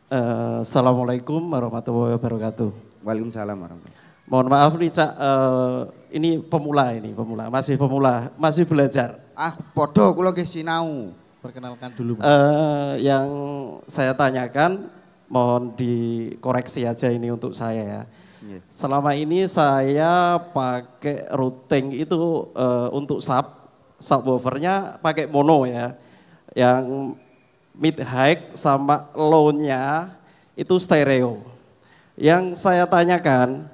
Assalamualaikum warahmatullahi wabarakatuh. Waalaikumsalam warahmatullahi. Mohon maaf nih Cak, ini pemula, masih belajar. Podo kula nggih sinau. Perkenalkan dulu Mas. Yang saya tanyakan mohon dikoreksi aja ini untuk saya ya. Yeah. Selama ini saya pakai routing itu untuk subwoofernya pakai mono ya. Yang mid high sama low-nya itu stereo. Yang saya tanyakan,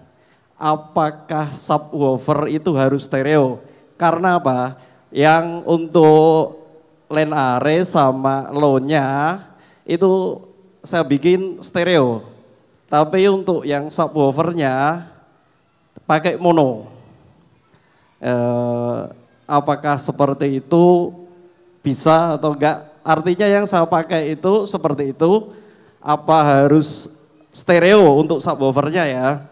apakah subwoofer itu harus stereo? Karena apa? Yang untuk line array sama low-nya itu saya bikin stereo. Tapi untuk yang subwoofernya pakai mono. Apakah seperti itu bisa atau enggak? Artinya yang saya pakai itu seperti itu, apa harus stereo untuk subwoofernya ya?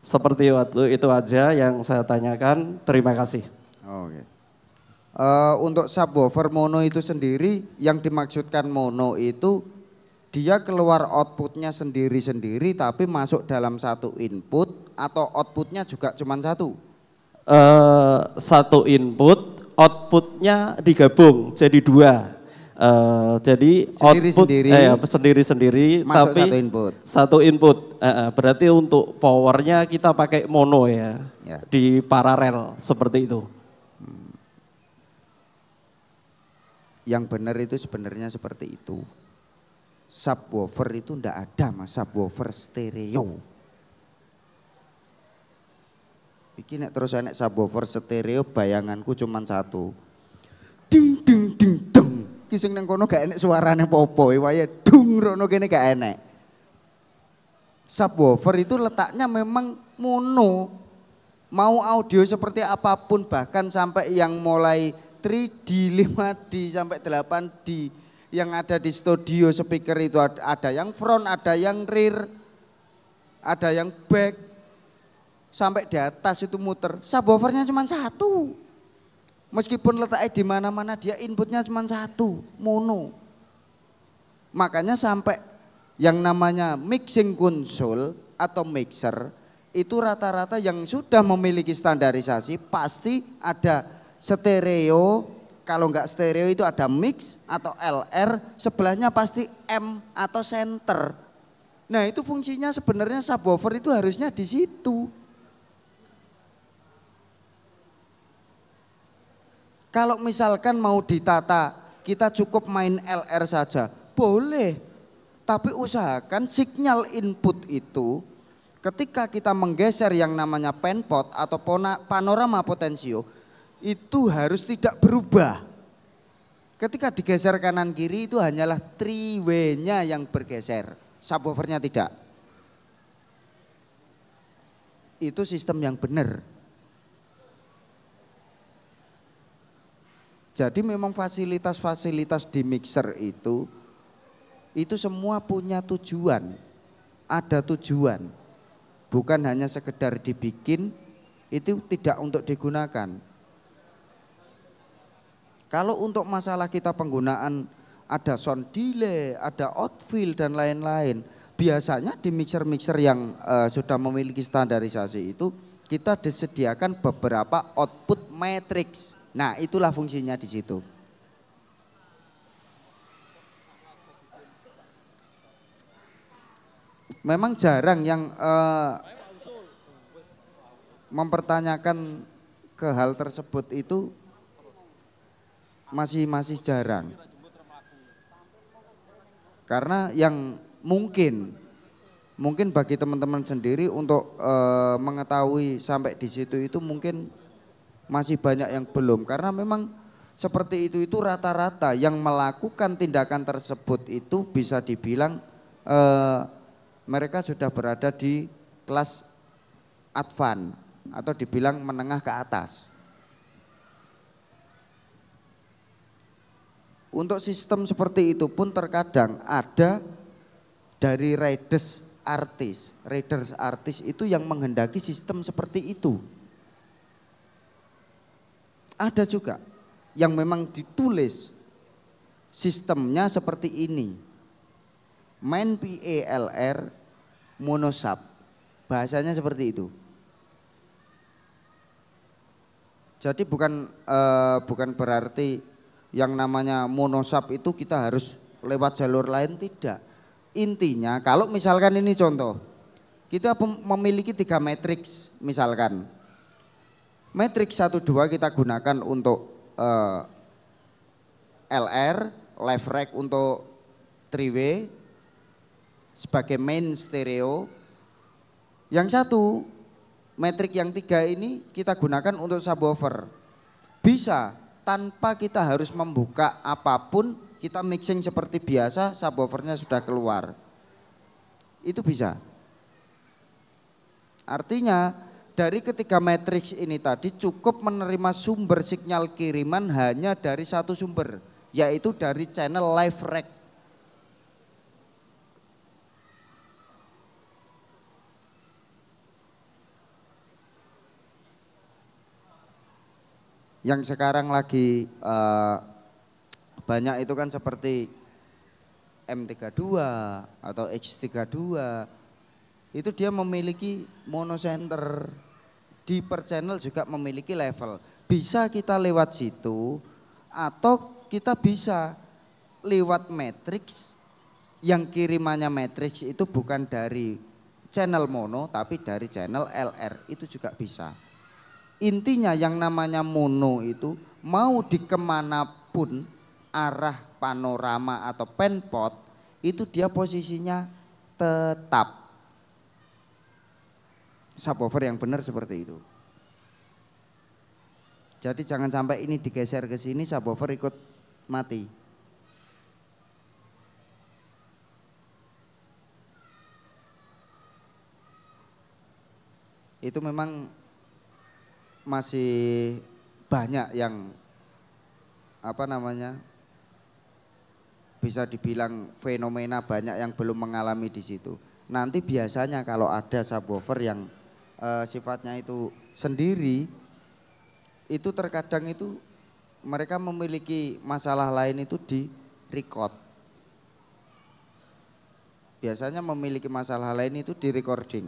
Seperti itu aja yang saya tanyakan, terima kasih. Oke. Untuk subwoofer mono itu sendiri, yang dimaksudkan mono itu dia keluar outputnya sendiri-sendiri tapi masuk dalam satu input atau outputnya juga cuma satu? Satu input, outputnya digabung jadi dua. Jadi sendiri-sendiri tapi satu input. Berarti untuk powernya kita pakai mono ya. Di paralel seperti itu. Yang benar itu sebenarnya seperti itu. Subwoofer itu ndak ada Mas, subwoofer stereo. Iki nek terus enek subwoofer stereo bayanganku cuma satu. Ding ding ding ding. Ki sing nang kono gak enek suarane apa-apa, wae dung rono kene gak enek. Subwoofer itu letaknya memang mono. Mau audio seperti apapun bahkan sampai yang mulai 3D, 5D sampai 8D yang ada di studio speaker itu ada yang front, ada yang rear, ada yang back sampai di atas itu muter. Subwoofernya cuma satu. Meskipun letaknya di mana-mana dia inputnya cuma satu, mono. Makanya sampai yang namanya mixing console atau mixer itu rata-rata yang sudah memiliki standarisasi pasti ada stereo. Kalau enggak stereo itu ada mix atau LR, sebelahnya pasti M atau center. Nah itu fungsinya sebenarnya subwoofer itu harusnya di situ. Kalau misalkan mau ditata, kita cukup main LR saja, boleh. Tapi usahakan signal input itu ketika kita menggeser yang namanya penpot atau panorama potensio, itu harus tidak berubah. Ketika digeser kanan kiri itu hanyalah three-way-nya yang bergeser, subwoofernya tidak. Itu sistem yang benar. Jadi memang fasilitas-fasilitas di mixer itu semua punya tujuan, ada tujuan. Bukan hanya sekedar dibikin, itu tidak untuk digunakan. Kalau untuk masalah kita penggunaan ada sound delay, ada outfill dan lain-lain, biasanya di mixer-mixer yang sudah memiliki standarisasi itu kita disediakan beberapa output matrix. Nah itulah fungsinya di situ. Memang jarang yang mempertanyakan ke hal tersebut itu masih jarang. Karena yang mungkin bagi teman-teman sendiri untuk mengetahui sampai di situ itu mungkin masih banyak yang belum, karena memang seperti itu rata-rata yang melakukan tindakan tersebut itu bisa dibilang mereka sudah berada di kelas advance atau dibilang menengah ke atas. Untuk sistem seperti itu pun terkadang ada dari riders artis itu yang menghendaki sistem seperti itu. Ada juga yang memang ditulis sistemnya seperti ini. main PALR monosub. Bahasanya seperti itu. Jadi bukan berarti yang namanya monosub itu kita harus lewat jalur lain, tidak. Intinya kalau misalkan ini contoh, kita memiliki 3 matriks misalkan. Matriks 1, 2 kita gunakan untuk LR, left right untuk 3-way sebagai main stereo. Yang satu, metrik yang 3 ini kita gunakan untuk subwoofer. Bisa tanpa kita harus membuka apapun, kita mixing seperti biasa, subwoofernya sudah keluar. Itu bisa. Artinya dari ketiga matriks ini tadi cukup menerima sumber sinyal kiriman hanya dari satu sumber, yaitu dari channel live rack. Yang sekarang lagi banyak itu kan seperti M32 atau X32, itu dia memiliki monocenter, di per channel juga memiliki level. Bisa kita lewat situ atau kita bisa lewat matriks yang kirimannya matriks itu bukan dari channel mono tapi dari channel LR, itu juga bisa. Intinya yang namanya mono itu mau dikemanapun arah panorama atau penpot itu dia posisinya tetap. Subwoofer yang benar seperti itu. Jadi jangan sampai ini digeser ke sini subwoofer ikut mati. Itu memang masih banyak yang bisa dibilang fenomena banyak yang belum mengalami di situ. Nanti biasanya kalau ada subwoofer yang sifatnya itu sendiri, itu terkadang itu mereka memiliki masalah lain itu di record. Biasanya memiliki masalah lain itu di recording.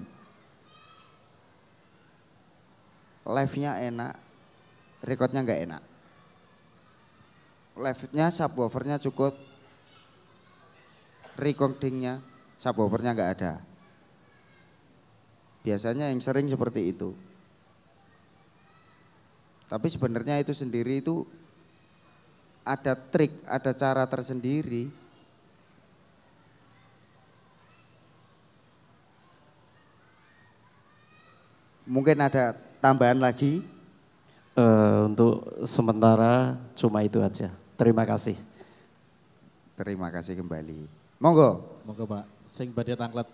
Live-nya enak, recordnya enggak enak. Live-nya subwoofernya cukup, recordingnya subwoofernya enggak ada. Biasanya yang sering seperti itu. Tapi sebenarnya itu sendiri itu ada trik, ada cara tersendiri. Mungkin ada tambahan lagi? Untuk sementara cuma itu aja. Terima kasih. Terima kasih kembali. Monggo. Monggo Pak, sing badhe tanglet